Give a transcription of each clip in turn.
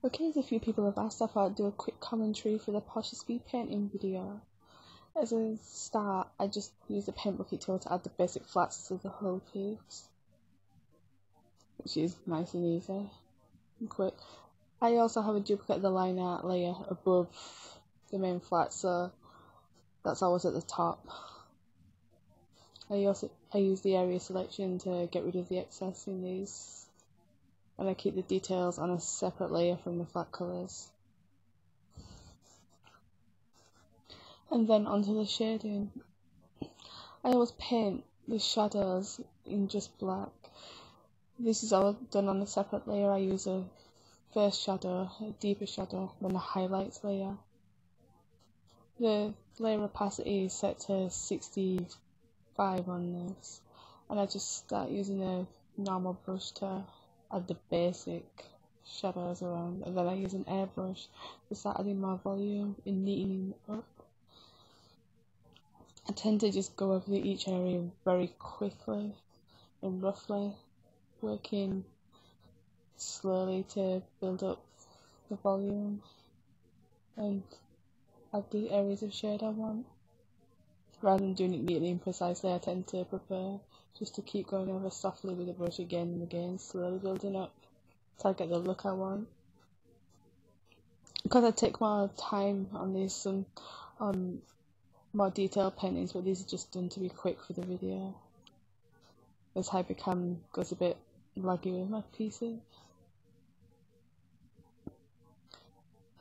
Because a few people have asked, I thought I'd do a quick commentary for the Portia speed painting video. As a start, I just use the paint bucket tool to add the basic flats to the whole piece, which is nice and easy and quick. I also have a duplicate of the line art layer above the main flat, so that's always at the top. I use the area selection to get rid of the excess in these, and I keep the details on a separate layer from the flat colours. And then onto the shading. I always paint the shadows in just black. This is all done on a separate layer. I use a first shadow, a deeper shadow, then a highlights layer. The layer opacity is set to 65 on this, and I just start using a normal brush to add the basic shadows around, and then I use an airbrush to start adding more volume and neatening up. I tend to just go over each area very quickly and roughly, working slowly to build up the volume and add the areas of shade I want. Rather than doing it neatly and precisely, I tend to prefer just to keep going over softly with the brush again and again, slowly building up till I get the look I want. Because I take more time on this and more detailed paintings, but these are just done to be quick for the video, as Hypercam goes a bit laggy with my pieces.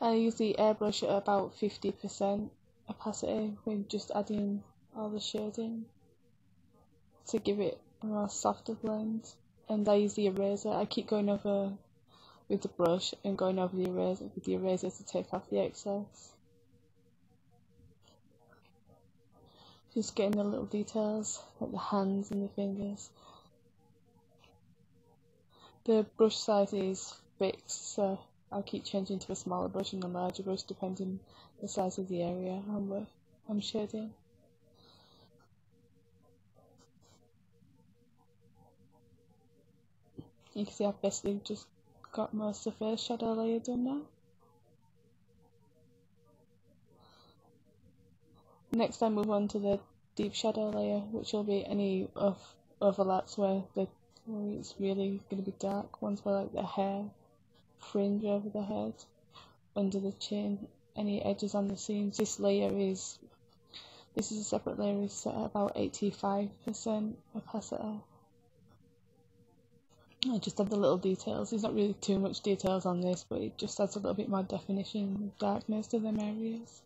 I use the airbrush at about 50% opacity when just adding all the shading to give it a more softer blend, and I use the eraser. I keep going over with the brush and going over the eraser with the eraser to take off the excess. Just getting the little details, like the hands and the fingers. The brush size is fixed, so I'll keep changing to a smaller brush and a larger brush depending the size of the area I'm shading. You can see I've basically just got most of the first shadow layer done now. Next I move on to the deep shadow layer, which will be any overlaps where it's really going to be dark. Ones where like the hair, fringe over the head, under the chin, any edges on the seams. This is a separate layer, is set at about 85% opacity. I just add the little details. There's not really too much details on this, but it just adds a little bit more definition and darkness to them areas.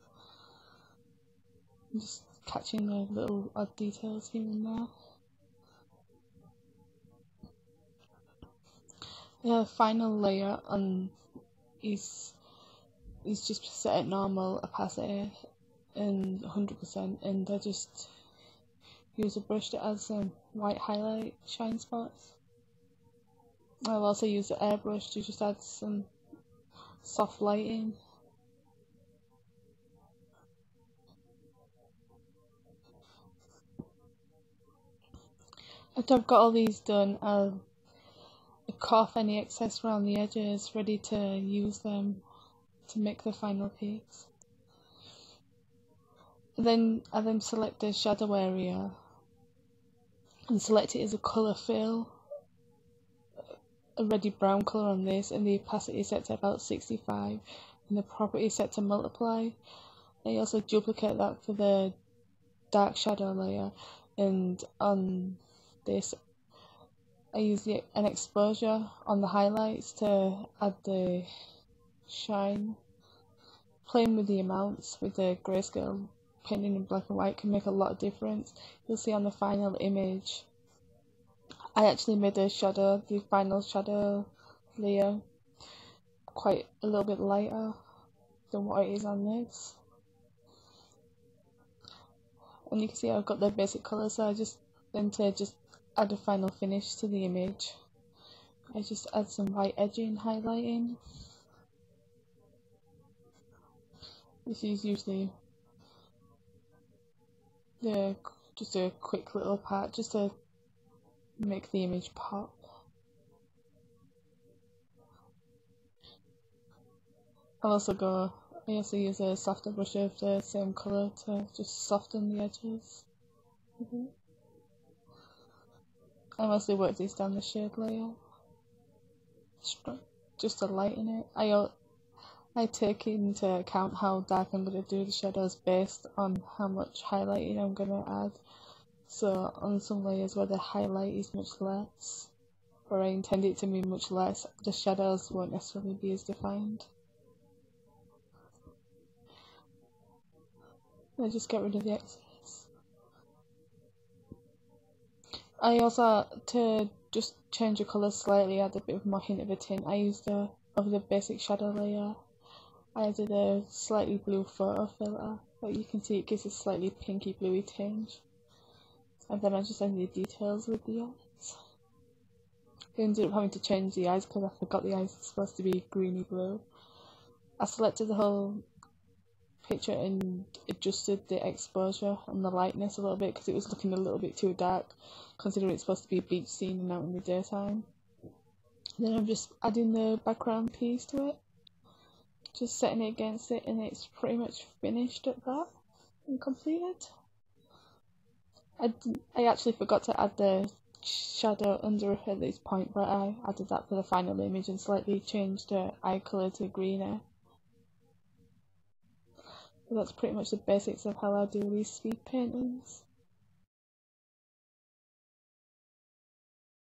I'm just catching the little odd details here and there. The final layer is just set at normal opacity and 100%, and I just use a brush to add some white highlight shine spots. I'll also use the airbrush to just add some soft lighting. After I've got all these done, I'll cut off any excess around the edges, ready to use them to make the final piece. Then I select the shadow area and select it as a colour fill, a reddy brown colour on this, and the opacity is set to about 65 and the property is set to multiply. I also duplicate that for the dark shadow layer, and on this I use an exposure on the highlights to add the shine. Playing with the amounts with the grayscale painting in black and white can make a lot of difference. You'll see on the final image I actually made the final shadow layer quite a little bit lighter than what it is on this. And you can see I've got the basic colour, so I just add a final finish to the image. I just add some white edging highlighting. This is usually just a quick little part just to make the image pop. I also use a softer brush of the same colour to just soften the edges. I mostly work these down the shade layer, just to lighten it. I take into account how dark I'm going to do the shadows based on how much highlighting I'm going to add. So on some layers where the highlight is much less, or I intend it to be much less, the shadows won't necessarily be as defined. I just get rid of the excess. I also, to just change the colour slightly, add a bit more hint of a tint, I used over the basic shadow layer, I added a slightly blue photo filter, but you can see it gives a slightly pinky bluey tinge. And then I just added the details with the eyes. I ended up having to change the eyes because I forgot the eyes are supposed to be greeny blue. I selected the whole picture and adjusted the exposure and the lightness a little bit because it was looking a little bit too dark, considering it's supposed to be a beach scene and out in the daytime. Then I'm just adding the background piece to it, just setting it against it, and it's pretty much finished at that and completed. I actually forgot to add the shadow under at this point, but I added that for the final image and slightly changed the eye colour to greener. So that's pretty much the basics of how I do these speed paintings.